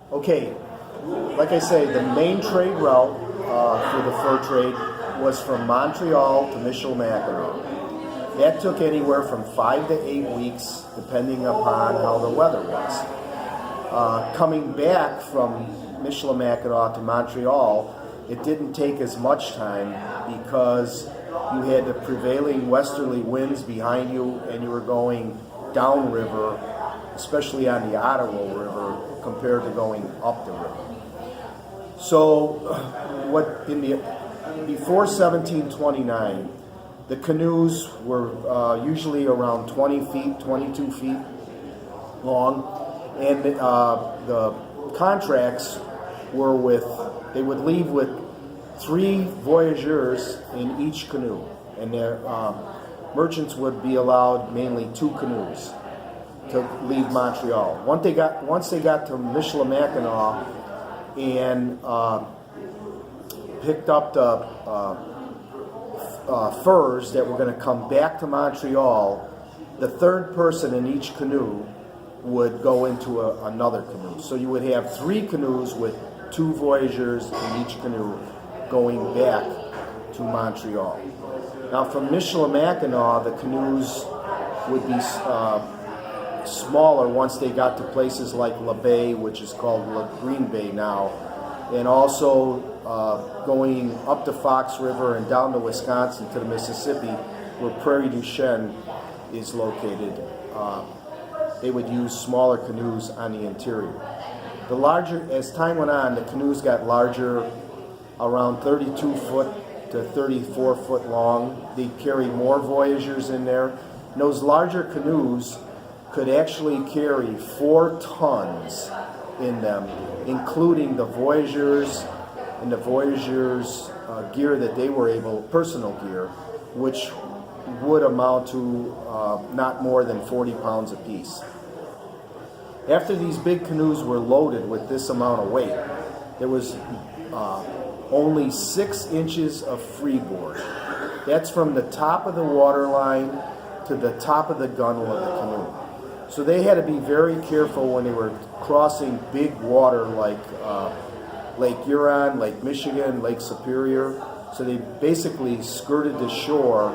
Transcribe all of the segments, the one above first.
Okay, like I say, the main trade route for the fur trade was from Montreal to Michilimackinac. That took anywhere from 5 to 8 weeks, depending upon how the weather was. Coming back from Michilimackinac to Montreal, it didn't take as much time because you had the prevailing westerly winds behind you and you were going downriver, especially on the Ottawa River, compared to going up the river. So, before 1729, the canoes were usually around 20 feet, 22 feet long, and the contracts were they would leave with 3 voyageurs in each canoe, and their merchants would be allowed mainly 2 canoes to leave Montreal. Once they got to Michilimackinac and picked up the furs that were going to come back to Montreal, the 3rd person in each canoe would go into another canoe. So you would have 3 canoes with 2 voyageurs in each canoe going back to Montreal. Now from Michilimackinac, the canoes would be smaller once they got to places like La Bay, which is called La Green Bay now, and also going up the Fox River and down to Wisconsin to the Mississippi, where Prairie du Chien is located. They would use smaller canoes on the interior. As time went on, the canoes got larger, around 32 foot to 34 foot long. They carried more voyageurs in there. And those larger canoes could actually carry 4 tons in them, including the voyageurs and the voyageurs' gear that they were personal gear, which would amount to not more than 40 pounds apiece. After these big canoes were loaded with this amount of weight, there was only 6 inches of freeboard. That's from the top of the water line to the top of the gunwale of the canoe. So they had to be very careful when they were crossing big water like Lake Huron, Lake Michigan, Lake Superior. So they basically skirted the shore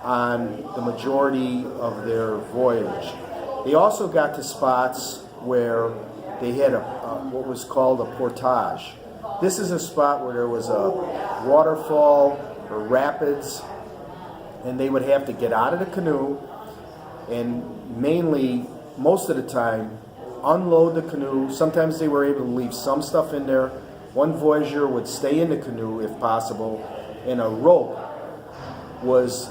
on the majority of their voyage. They also got to spots where they had what was called a portage. This is a spot where there was a waterfall or rapids, and they would have to get out of the canoe and most of the time, unload the canoe. Sometimes they were able to leave some stuff in there. One voyageur would stay in the canoe if possible, and a rope was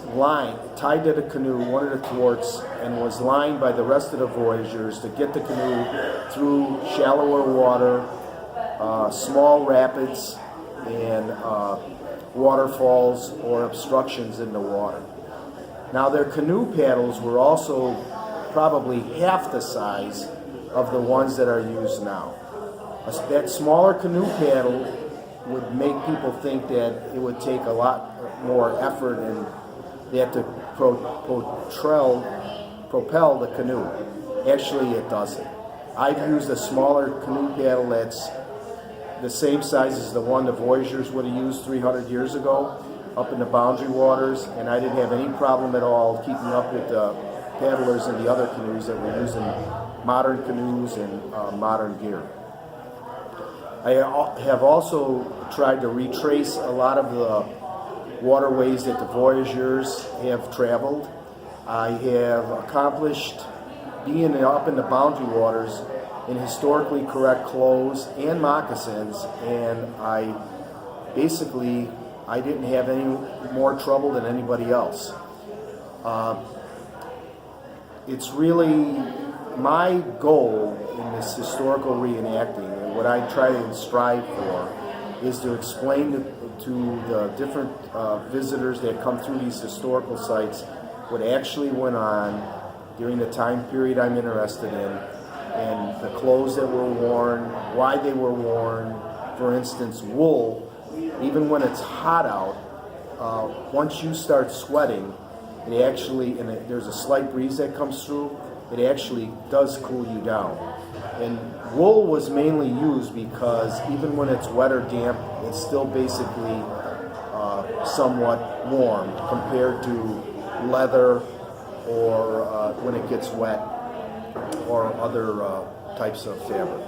tied to the canoe, one of the thwarts, and was lined by the rest of the voyageurs to get the canoe through shallower water, small rapids, and waterfalls or obstructions in the water. Now their canoe paddles were also probably half the size of the ones that are used now. That smaller canoe paddle would make people think that it would take a lot more effort and they had to propel the canoe. Actually, it doesn't. I've used a smaller canoe paddle that's the same size as the one the voyageurs would have used 300 years ago up in the boundary waters, and I didn't have any problem at all keeping up with the paddlers in the other canoes that were using modern canoes and modern gear. I have also tried to retrace a lot of the waterways that the voyageurs have traveled. I have accomplished being up in the boundary waters in historically correct clothes and moccasins, and I didn't have any more trouble than anybody else. It's really my goal in this historical reenacting, and what I try and strive for, is to explain to the different visitors that come through these historical sites what actually went on during the time period I'm interested in, and the clothes that were worn, why they were worn. For instance, wool, even when it's hot out, once you start sweating, there's a slight breeze that comes through, it actually does cool you down. And Wool was mainly used because even when it's wet or damp, it's still basically somewhat warm compared to leather or when it gets wet or other types of fabric.